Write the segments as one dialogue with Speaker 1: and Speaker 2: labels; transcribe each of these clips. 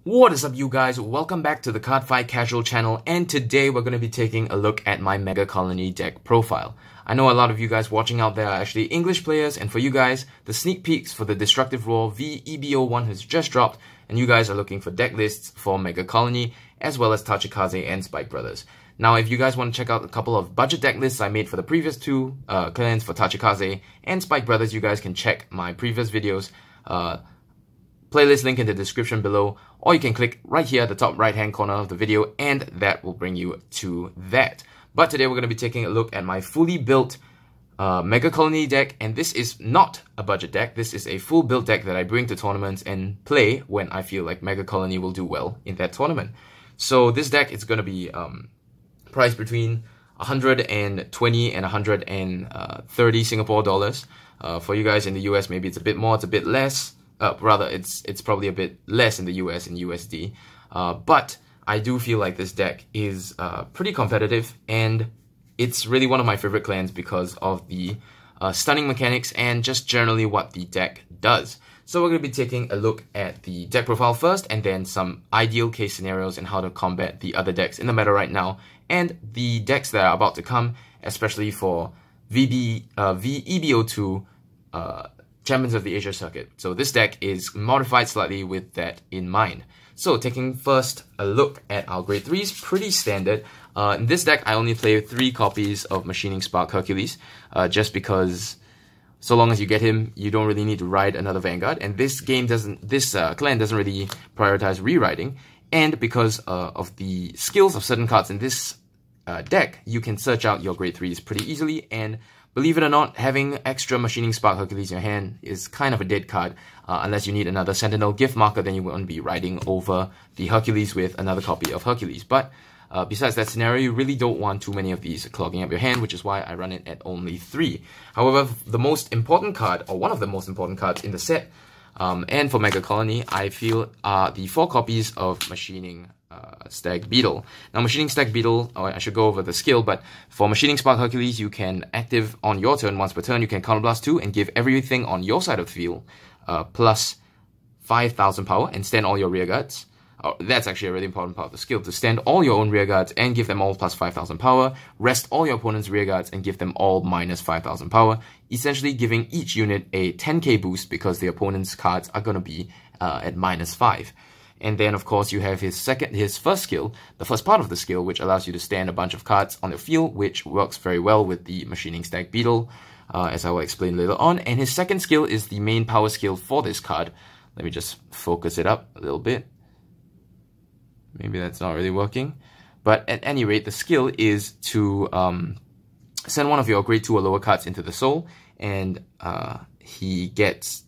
Speaker 1: What is up, you guys? Welcome back to the Cardfight Casual channel, and today we're going to be taking a look at my Megacolony deck profile. I know a lot of you guys watching out there are actually English players, and for you guys, the sneak peeks for the Destructive Roar VEB01 has just dropped, and you guys are looking for deck lists for Megacolony, as well as Tachikaze and Spike Brothers. Now, if you guys want to check out a couple of budget deck lists I made for the previous two clans for Tachikaze and Spike Brothers, you guys can check my previous videos. Playlist link in the description below, or you can click right here at the top right hand corner of the video and that will bring you to that. But today we're going to be taking a look at my fully built Megacolony deck, and this is not a budget deck. This is a full built deck that I bring to tournaments and play when I feel like Megacolony will do well in that tournament. So this deck is going to be priced between 120 and 130 Singapore dollars. For you guys in the US, maybe it's a bit more, it's a bit less. Rather, it's probably a bit less in the US in USD, but I do feel like this deck is pretty competitive, and it's really one of my favorite clans because of the stunning mechanics and just generally what the deck does. So we're going to be taking a look at the deck profile first, and then some ideal case scenarios and how to combat the other decks in the meta right now, and the decks that are about to come, especially for VEB02 Champions of the Asia circuit. So this deck is modified slightly with that in mind. So taking first a look at our grade 3s, pretty standard. In this deck, I only play 3 copies of Machining Spark Hercules, just because so long as you get him, you don't really need to ride another Vanguard. And this clan doesn't really prioritize rewriting. And because of the skills of certain cards in this deck, you can search out your grade 3s pretty easily. And believe it or not, having extra Machining Spark Hercules in your hand is kind of a dead card. Unless you need another Sentinel gift marker, then you won't be riding over the Hercules with another copy of Hercules. But besides that scenario, you really don't want too many of these clogging up your hand, which is why I run it at only 3. However, the most important card, or one of the most important cards in the set, and for Megacolony, I feel are the 4 copies of Machining Stag Beetle. Now, Machining Stag Beetle, I should go over the skill, but for Machining Spark Hercules, you can active on your turn. Once per turn, you can counterblast 2 and give everything on your side of the field plus 5,000 power and stand all your rear guards. That's actually a really important part of the skill, to stand all your own rear guards and give them all plus 5,000 power, rest all your opponent's rear guards and give them all minus 5,000 power, essentially giving each unit a 10k boost because the opponent's cards are going to be at minus 5. And then, of course, you have his first skill, the first part of the skill, which allows you to stand a bunch of cards on the field, which works very well with the Machining Stag Beetle, as I will explain later on. And his second skill is the main power skill for this card. Let me just focus it up a little bit. Maybe that's not really working. But at any rate, the skill is to send one of your grade 2 or lower cards into the soul, and he gets...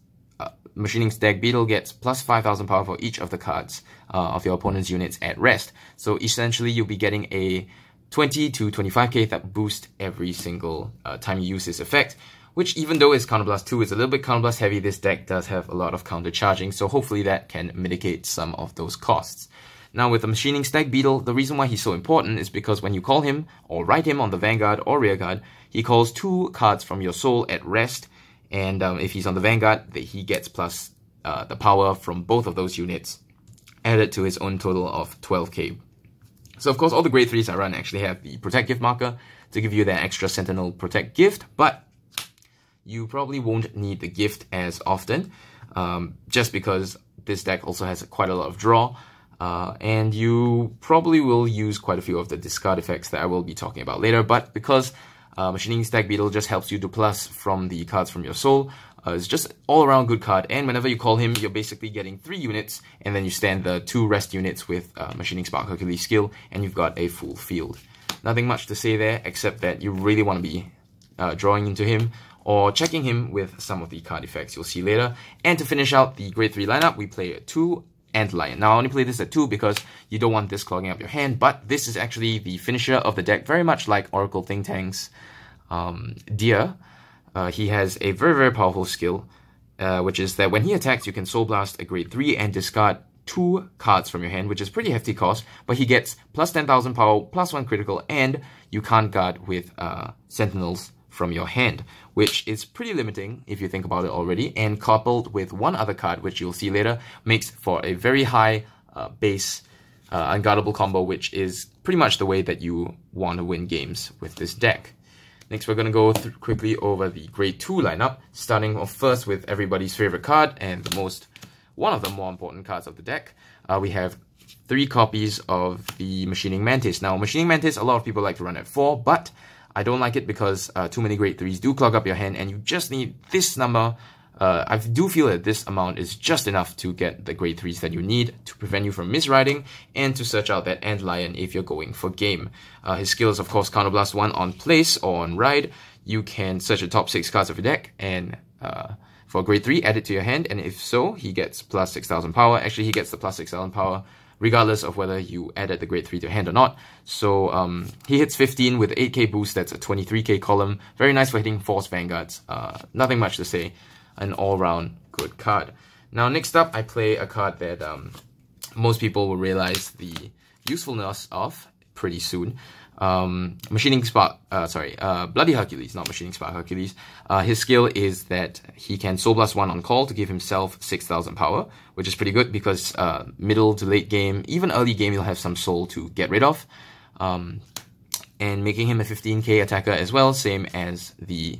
Speaker 1: Machining Stag Beetle gets plus 5,000 power for each of the cards of your opponent's units at rest. So essentially, you'll be getting a 20 to 25k that boost every single time you use this effect, which, even though it's Counterblast 2 is a little bit Counterblast heavy, this deck does have a lot of counter charging, so hopefully that can mitigate some of those costs. Now, with the Machining Stag Beetle, the reason why he's so important is because when you call him or ride him on the Vanguard or Rearguard, he calls 2 cards from your soul at rest. And if he's on the Vanguard, he gets plus the power from both of those units added to his own total of 12k. So, of course, all the grade 3s I run actually have the Protect gift marker to give you that extra Sentinel Protect gift, but you probably won't need the gift as often, just because this deck also has quite a lot of draw, and you probably will use quite a few of the discard effects that I will be talking about later, but because Machining Stag Beetle just helps you to plus from the cards from your soul. It's just all-around good card, and whenever you call him, you're basically getting 3 units, and then you stand the 2 rest units with Machining Spark Hercules skill, and you've got a full field. Nothing much to say there, except that you really want to be drawing into him, or checking him with some of the card effects you'll see later. And to finish out the grade 3 lineup, we play a 2 Antlion. Now, I only play this at 2 because you don't want this clogging up your hand, but this is actually the finisher of the deck, very much like Oracle Think Tank's Deer. He has a very, very powerful skill, which is that when he attacks, you can Soul Blast a grade 3 and discard 2 cards from your hand, which is pretty hefty cost, but he gets plus 10,000 power, plus 1 critical, and you can't guard with Sentinels from your hand, which is pretty limiting if you think about it already, and coupled with one other card, which you'll see later, makes for a very high base unguardable combo, which is pretty much the way that you want to win games with this deck. Next, we're going to go quickly over the Grade 2 lineup, starting off first with everybody's favorite card and one of the more important cards of the deck. We have 3 copies of the Machining Mantis. Now, Machining Mantis, a lot of people like to run at 4, but I don't like it because too many Grade 3s do clog up your hand, and you just need this number. I do feel that this amount is just enough to get the Grade 3s that you need to prevent you from misriding and to search out that Antlion if you're going for game. His skills, of course, Counterblast 1 on place or on ride. You can search the top 6 cards of your deck and for Grade 3, add it to your hand, and if so, he gets plus 6,000 power. Actually, he gets the plus 6,000 power regardless of whether you added the Grade 3 to hand or not. So he hits 15 with 8k boost. That's a 23k column. Very nice for hitting Force Vanguards. Nothing much to say. An all-round good card. Now, next up, I play a card that most people will realize the usefulness of pretty soon. Bloody Hercules, not Machining Spark Hercules. His skill is that he can Soul Blast 1 on call to give himself 6,000 power, which is pretty good because middle to late game, even early game, you'll have some soul to get rid of. And making him a 15k attacker as well, same as the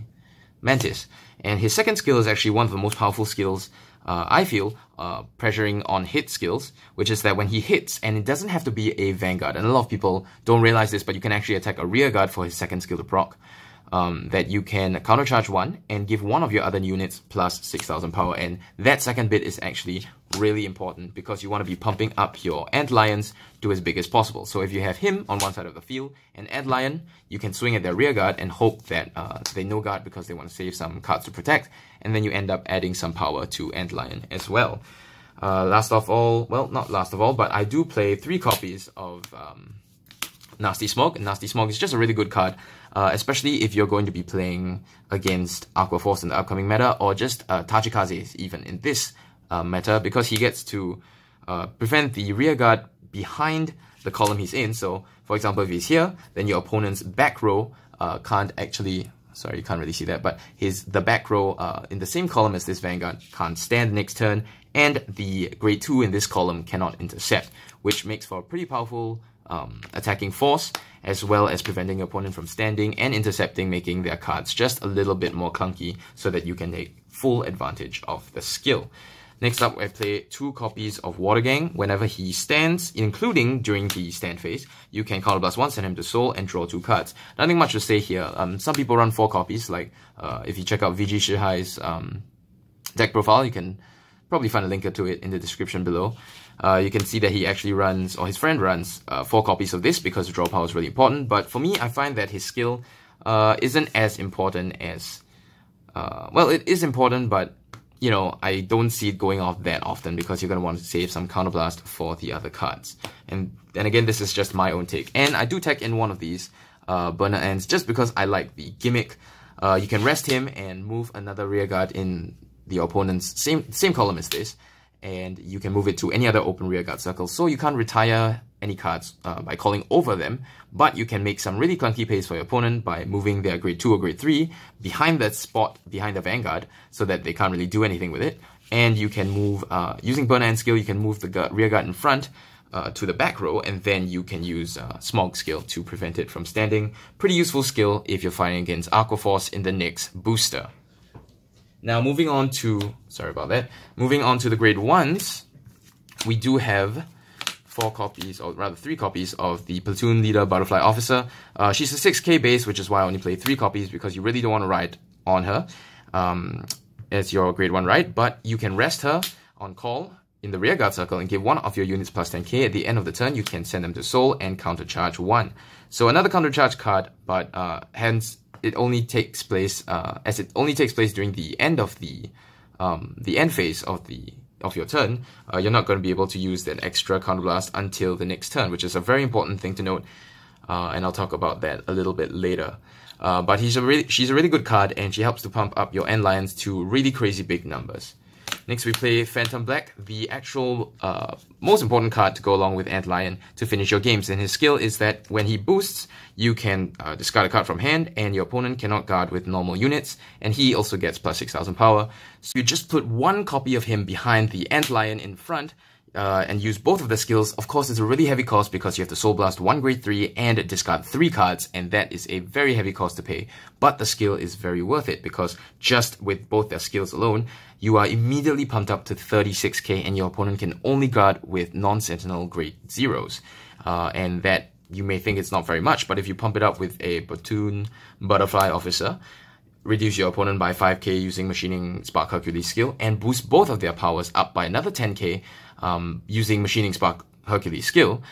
Speaker 1: Mantis. And his second skill is actually one of the most powerful skills, I feel, pressuring on hit skills, which is that when he hits, and it doesn't have to be a Vanguard, and a lot of people don't realize this, but you can actually attack a rear guard for his second skill to proc, that you can countercharge 1 and give one of your other units plus 6,000 power, and that second bit is actually really important because you want to be pumping up your Antlions to as big as possible. So if you have him on one side of the field and Antlion, you can swing at their rear guard and hope that they no guard because they want to save some cards to protect, and then you end up adding some power to Antlion as well. Last of all, well, not last of all, but I do play 3 copies of Nasty Smog. And Nasty Smog is just a really good card, especially if you're going to be playing against Aqua Force in the upcoming meta, or just Tachikaze even in this meta, because he gets to prevent the rear guard behind the column he's in. So, for example, if he's here, then your opponent's back row can't actually... Sorry, you can't really see that, but the back row in the same column as this Vanguard can't stand next turn, and the Grade 2 in this column cannot intercept, which makes for a pretty powerful attacking force, as well as preventing your opponent from standing and intercepting, making their cards just a little bit more clunky so that you can take full advantage of the skill. Next up, I play 2 copies of Water Gang. Whenever he stands, including during the stand phase, you can Counterblast 1, send him to Soul, and draw 2 cards. Nothing much to say here. Some people run 4 copies, like if you check out VG Shihai's deck profile, you can probably find a link to it in the description below. You can see that he actually runs, or his friend runs, 4 copies of this because draw power is really important. But for me, I find that his skill isn't as important as... well, it is important, but you know, I don't see it going off that often because you're going to want to save some Counterblast for the other cards. And again, this is just my own take. And I do tech in one of these Burner Ants just because I like the gimmick. You can rest him and move another rear guard in the opponent's same column as this, and you can move it to any other open rear guard circle. So you can't retire any cards by calling over them, but you can make some really clunky plays for your opponent by moving their Grade 2 or Grade 3 behind that spot behind the Vanguard so that they can't really do anything with it. And you can move, using Burner Ant skill, you can move the rear guard in front to the back row, and then you can use Smog skill to prevent it from standing. Pretty useful skill if you're fighting against Aqua Force in the next booster. Now moving on to, moving on to the Grade 1s, we do have 4 copies, or rather 3 copies of the Platoon Leader Butterfly Officer. She's a 6k base, which is why I only play 3 copies, because you really don't want to ride on her as your Grade 1 ride, but you can rest her on call in the rear guard circle and give one of your units plus 10k. At the end of the turn, you can send them to Soul and countercharge 1. So another countercharge card, but hence it only takes place as it only takes place during the end of the end phase of your turn. You're not going to be able to use that extra counterblast until the next turn, which is a very important thing to note, and I'll talk about that a little bit later. But she's a really good card, and she helps to pump up your Antlions to really crazy big numbers. Next, we play Phantom Black, the actual most important card to go along with Antlion to finish your games. And his skill is that when he boosts, you can discard a card from hand, and your opponent cannot guard with normal units, and he also gets plus 6,000 power. So you just put 1 copy of him behind the Antlion in front. and use both of the skills. Of course, it's a really heavy cost because you have to Soul Blast 1 grade 3 and discard 3 cards, and that is a very heavy cost to pay. But the skill is very worth it because just with both their skills alone, you are immediately pumped up to 36k, and your opponent can only guard with non-sentinel grade 0s. And that, you may think it's not very much, but if you pump it up with a platoon butterfly officer, reduce your opponent by 5k using Machining Spark Hercules skill, and boost both of their powers up by another 10k using Machining Spark Hercules skill,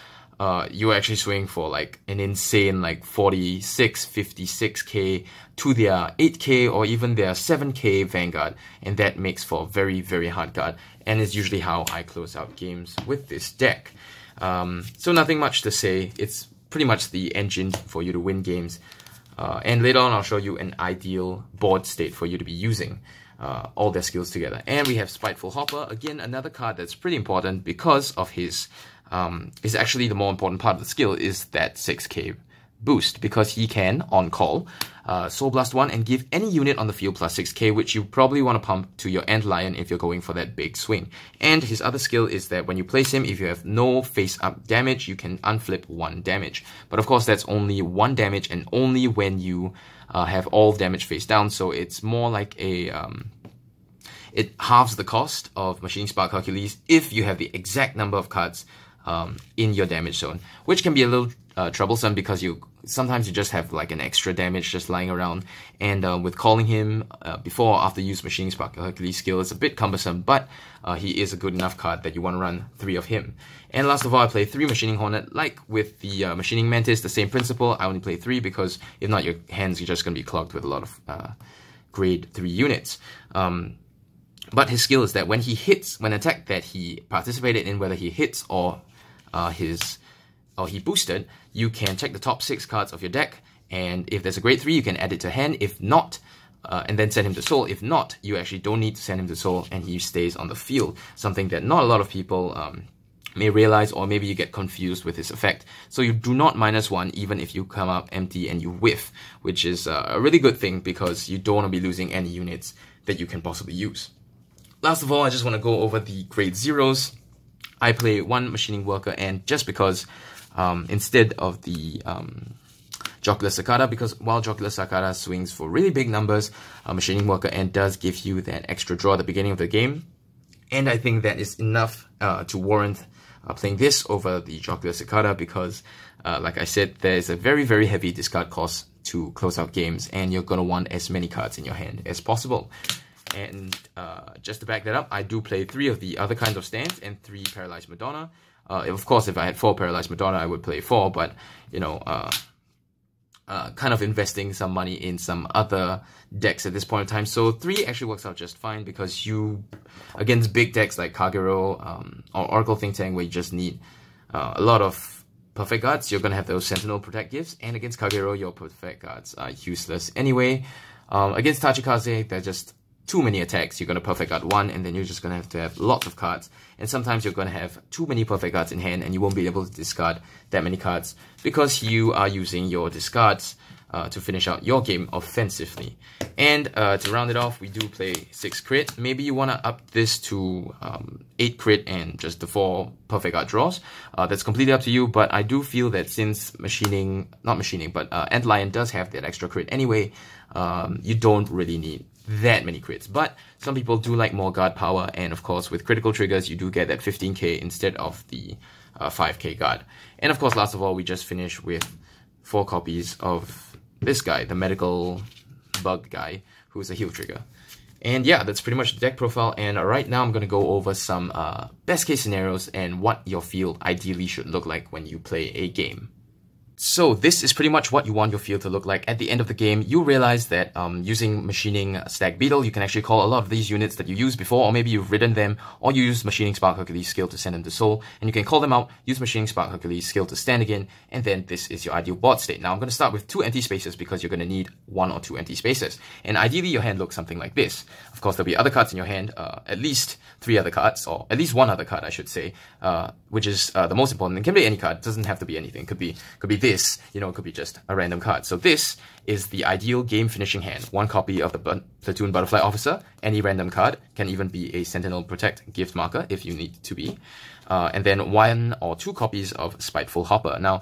Speaker 1: you're actually swinging for like an insane like 46, 56k to their 8k or even their 7k Vanguard, and that makes for a very, very hard card, and is usually how I close out games with this deck. So nothing much to say, it's pretty much the engine for you to win games. And later on, I'll show you an ideal board state for you to be using all their skills together. And we have Spiteful Hopper, again, another card that's pretty important because of his, is actually the more important part of the skill is that 6k boost, because he can, on call, Soul Blast 1 and give any unit on the field plus 6k, which you probably want to pump to your Antlion if you're going for that big swing. And his other skill is that when you place him, if you have no face-up damage, you can unflip 1 damage. But of course, that's only 1 damage and only when you have all damage face down, so it's more like a... it halves the cost of Machining Spark Hercules if you have the exact number of cards in your damage zone, which can be a little troublesome because sometimes you just have like an extra damage just lying around, and with calling him before or after you use Machining Spark Hercules skill, it's a bit cumbersome, but he is a good enough card that you want to run 3 of him. And last of all, I play 3 Machining Hornet. Like with the Machining Mantis, the same principle, I only play 3 because if not, your hands are just going to be clogged with a lot of grade 3 units. But his skill is that when he hits, when attack that he participated in, whether he hits or he boosted, you can check the top 6 cards of your deck, and if there's a grade 3, you can add it to hand. If not, and then send him to Soul. If not, you actually don't need to send him to Soul, and he stays on the field. Something that not a lot of people may realize, or maybe you get confused with his effect. So you do not -1 even if you come up empty and you whiff, which is a really good thing because you don't want to be losing any units that you can possibly use. Last of all, I just want to go over the grade 0s. I play 1 Machining Worker, and just because instead of the Jocular Cicada, because while Jocular Cicada swings for really big numbers, Machining Worker and does give you that extra draw at the beginning of the game, and I think that is enough to warrant playing this over the Jocular Cicada because, like I said, there's a very, very heavy discard cost to close out games, and you're going to want as many cards in your hand as possible. And just to back that up, I do play 3 of the other kinds of stands and 3 Paralyzed Madonna. Of course, if I had 4 Paralyzed Madonna, I would play 4, but, you know, kind of investing some money in some other decks at this point in time. So 3 actually works out just fine because against big decks like Kagero or Oracle Think Tank, where you just need a lot of Perfect Guards, you're going to have those Sentinel Protect gifts, and against Kagero, your Perfect Guards are useless anyway. Against Tachikaze, they're just too many attacks. You're going to Perfect Guard 1, and then you're just going to have lots of cards. And sometimes you're going to have too many Perfect Guards in hand, and you won't be able to discard that many cards because you are using your discards to finish out your game offensively. And to round it off, we do play 6 crit. Maybe you want to up this to 8 crit and just the 4 Perfect Guard draws. That's completely up to you, but I do feel that since Antlion does have that extra crit anyway, you don't really need that many crits. But some people do like more guard power, and of course with critical triggers you do get that 15k instead of the 5k guard. And of course, last of all, we just finished with 4 copies of this guy, the medical bug guy, who's a heal trigger. And yeah, that's pretty much the deck profile, and right now I'm going to go over some best case scenarios and what your field ideally should look like when you play a game. So this is pretty much what you want your field to look like at the end of the game. You realize that using Machining Stag Beetle, you can actually call a lot of these units that you used before, or maybe you've ridden them, or you use Machining Spark Hercules skill to send them to Soul, and you can call them out, use Machining Spark Hercules skill to stand again, and then this is your ideal board state. Now I'm going to start with 2 empty spaces because you're going to need 1 or 2 empty spaces. And ideally your hand looks something like this. Of course, there'll be other cards in your hand, at least 3 other cards, or at least 1 other card I should say, which is the most important. It can be any card, it doesn't have to be anything. It could be this, you know, it could be just a random card. So this is the ideal game finishing hand. 1 copy of the Platoon Butterfly Officer, any random card, can even be a Sentinel Protect gift marker if you need to be. and then 1 or 2 copies of Spiteful Hopper. Now,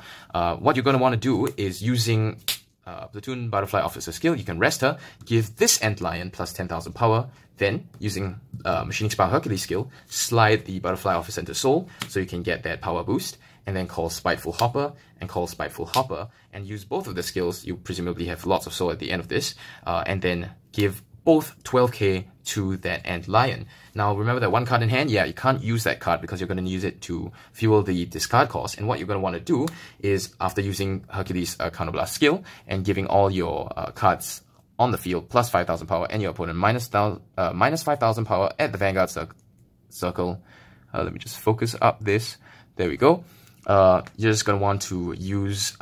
Speaker 1: what you're going to want to do is using Platoon Butterfly Officer skill, you can rest her, give this Antlion plus 10,000 power, then using Machining Spark Hercules skill, slide the Butterfly Officer into Soul so you can get that power boost, and then call Spiteful Hopper and call Spiteful Hopper, and use both of the skills. You presumably have lots of Soul at the end of this, and then give both 12k to that Antlion. Now remember that 1 card in hand, yeah, you can't use that card because you're going to use it to fuel the discard cost. And what you're going to want to do is, after using Hercules Counterblast skill and giving all your cards on the field plus 5,000 power and your opponent minus 5,000 power at the Vanguard circle. Let me just focus up this. There we go. You're just going to want to use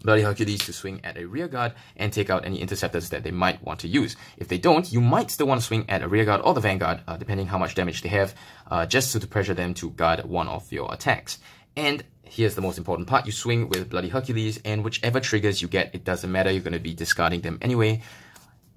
Speaker 1: Bloody Hercules to swing at a rear guard and take out any interceptors that they might want to use. If they don't, you might still want to swing at a rear guard or the Vanguard, depending how much damage they have, just to pressure them to guard one of your attacks. And here's the most important part, you swing with Bloody Hercules, and whichever triggers you get, it doesn't matter, you're going to be discarding them anyway.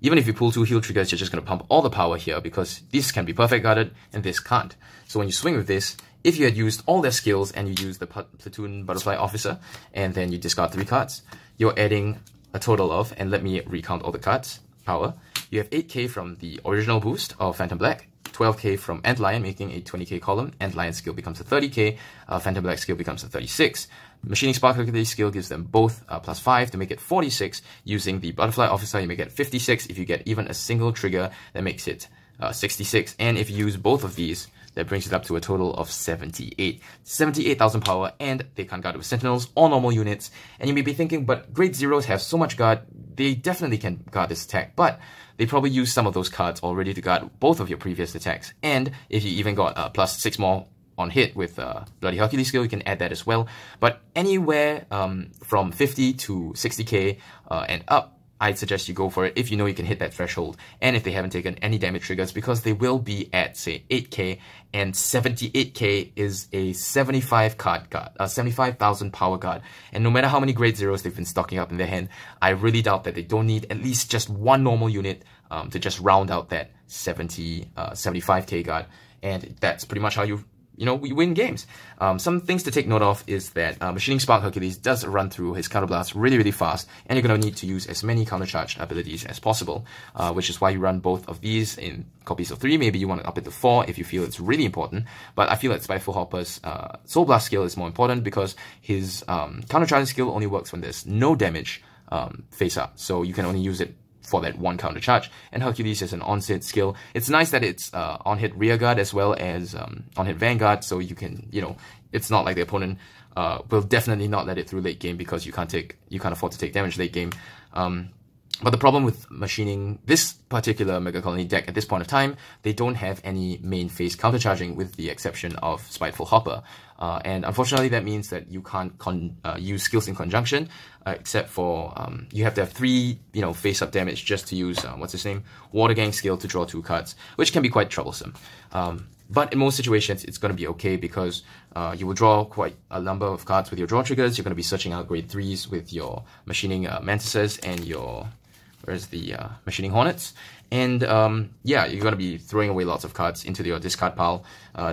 Speaker 1: Even if you pull 2 heal triggers, you're just going to pump all the power here, because this can be perfect guarded and this can't. So when you swing with this, if you had used all their skills and you use the Platoon Butterfly Officer, and then you discard 3 cards, you're adding a total of, and let me recount all the cards, power. You have 8k from the original boost of Phantom Black, 12k from Antlion, making a 20k column. Antlion skill becomes a 30k, Phantom Black skill becomes a 36. Machining Spark Hercules skill gives them both plus 5 to make it 46. Using the Butterfly Officer, you may get 56. If you get even a single trigger, that makes it 66. And if you use both of these, that brings it up to a total of 78. 78,000 power, and they can't guard with Sentinels or normal units. And you may be thinking, but Grade Zeros have so much guard, they definitely can guard this attack, but they probably use some of those cards already to guard both of your previous attacks. And if you even got plus 6 more on hit with Bloody Hercules skill, you can add that as well. But anywhere from 50 to 60k and up, I'd suggest you go for it if you know you can hit that threshold, and if they haven't taken any damage triggers, because they will be at, say, 8k, and 78k is a 75 card guard, 75,000 power guard, and no matter how many Grade Zeros they've been stocking up in their hand, I really doubt that they don't need at least just 1 normal unit to just round out that 75k guard, and that's pretty much how you win games. Some things to take note of is that Machining Spark Hercules does run through his counterblast really fast, and you're going to need to use as many countercharge abilities as possible, which is why you run both of these in copies of 3. Maybe you want to up it to 4 if you feel it's really important, but I feel that Spiteful Hopper's Soul Blast skill is more important because his countercharge skill only works when there's no damage face up, so you can only use it for that 1 counter charge. And Hercules is an on-hit skill. It's nice that it's on-hit rearguard as well as on-hit vanguard, so you can, it's not like the opponent will definitely not let it through late game because you can't afford to take damage late game. But the problem with machining this particular Megacolony deck at this point of time, they don't have any main phase countercharging with the exception of Spiteful Hopper. And unfortunately that means that you can't use skills in conjunction, except for you have to have 3 face-up damage just to use, what's his name, Water Gang skill to draw 2 cards, which can be quite troublesome. But in most situations, it's going to be okay because you will draw quite a number of cards with your draw triggers. You're going to be searching out Grade 3s with your Machining Mantises and your Machining Hornets. And yeah, you're going to be throwing away lots of cards into your discard pile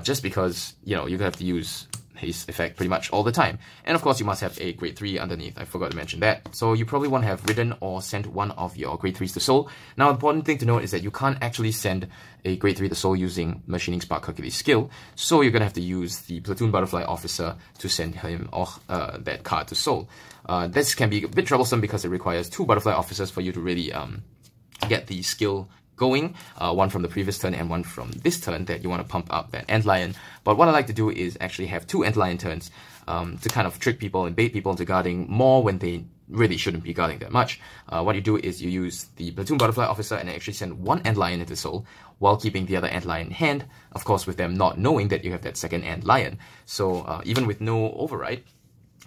Speaker 1: just because, you're going to have to use haste effect pretty much all the time. And of course, you must have a Grade 3 underneath. I forgot to mention that. So you probably want to have ridden or sent one of your Grade 3s to Soul. Now, the important thing to note is that you can't actually send a Grade 3 to Soul using Machining Spark Hercules skill. So you're going to have to use the Platoon Butterfly Officer to send him or that card to Soul. This can be a bit troublesome because it requires 2 Butterfly Officers for you to really get the skill going, one from the previous turn and one from this turn that you want to pump up that Antlion. But what I like to do is actually have 2 Antlion turns to kind of trick people and bait people into guarding more when they really shouldn't be guarding that much. What you do is you use the Platoon Butterfly Officer and actually send 1 Antlion into Soul while keeping the other Antlion in hand, of course with them not knowing that you have that second Antlion. So even with no override,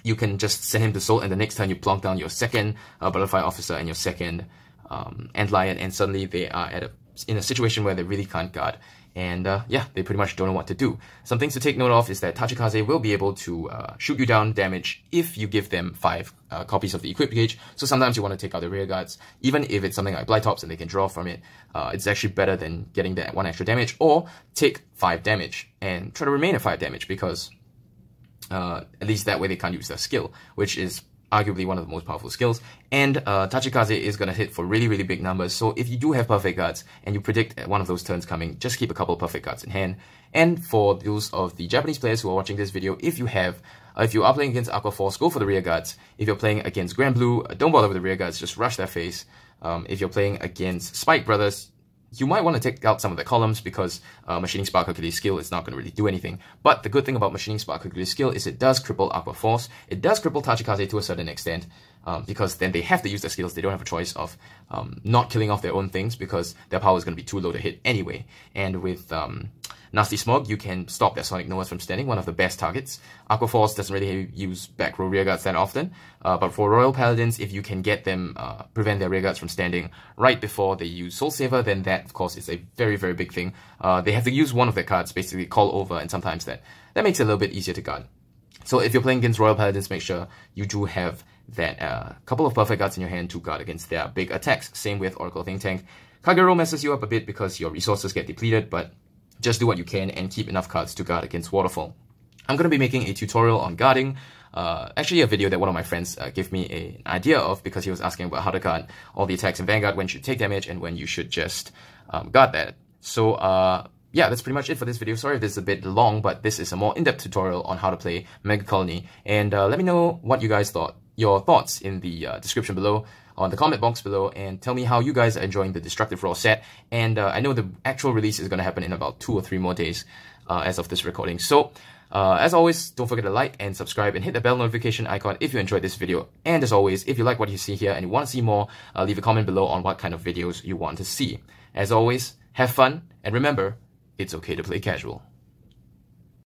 Speaker 1: you can just send him to Soul, and the next turn you plonk down your second Butterfly Officer and your second Antlion, and suddenly they are in a situation where they really can't guard. and yeah, they pretty much don't know what to do. Some things to take note of is that Tachikaze will be able to shoot you down damage if you give them 5 copies of the equip gauge. So sometimes you want to take out the rear guards, even if it's something like Blight Tops and they can draw from it. It's actually better than getting that 1 extra damage, or take 5 damage and try to remain at 5 damage, because at least that way they can't use their skill, which is arguably one of the most powerful skills. And Tachikaze is going to hit for really, really big numbers. So if you do have perfect guards and you predict one of those turns coming, just keep a couple of perfect guards in hand. And for those of the Japanese players who are watching this video, if you are playing against Aqua Force, go for the rear guards. If you're playing against Grand Blue, don't bother with the rear guards, just rush their face. If you're playing against Spike Brothers, you might want to take out some of the columns, because Machining Spark Hercules skill is not going to really do anything. But the good thing about Machining Spark Hercules skill is it does cripple Aqua Force. It does cripple Tachikaze to a certain extent, because then they have to use their skills. They don't have a choice of not killing off their own things, because their power is going to be too low to hit anyway. And with Nasty Smog, you can stop their Sonic Noahs from standing, one of the best targets. Aqua Force doesn't really use back row rear guards that often, but for Royal Paladins, if you can get them, prevent their rear guards from standing right before they use Soul Saver, then that, of course, is a very, very big thing. They have to use one of their cards, basically call over, and sometimes that makes it a little bit easier to guard. So if you're playing against Royal Paladins, make sure you do have that couple of perfect guards in your hand to guard against their big attacks. Same with Oracle Think Tank. Kagero messes you up a bit because your resources get depleted, but just do what you can and keep enough cards to guard against Waterfall. I'm going to be making a tutorial on guarding, actually a video that one of my friends gave me an idea of, because he was asking about how to guard all the attacks in Vanguard, when you should take damage and when you should just guard that. So yeah, that's pretty much it for this video. Sorry if this is a bit long, but this is a more in-depth tutorial on how to play Megacolony. And let me know what you guys thought, your thoughts in the description below, on the comment box below, and tell me how you guys are enjoying the Destructive Roar set. And I know the actual release is going to happen in about 2 or 3 more days as of this recording. So as always, don't forget to like and subscribe and hit the bell notification icon if you enjoyed this video. And as always, if you like what you see here and you want to see more, leave a comment below on what kind of videos you want to see. As always, have fun, and remember, it's okay to play casual.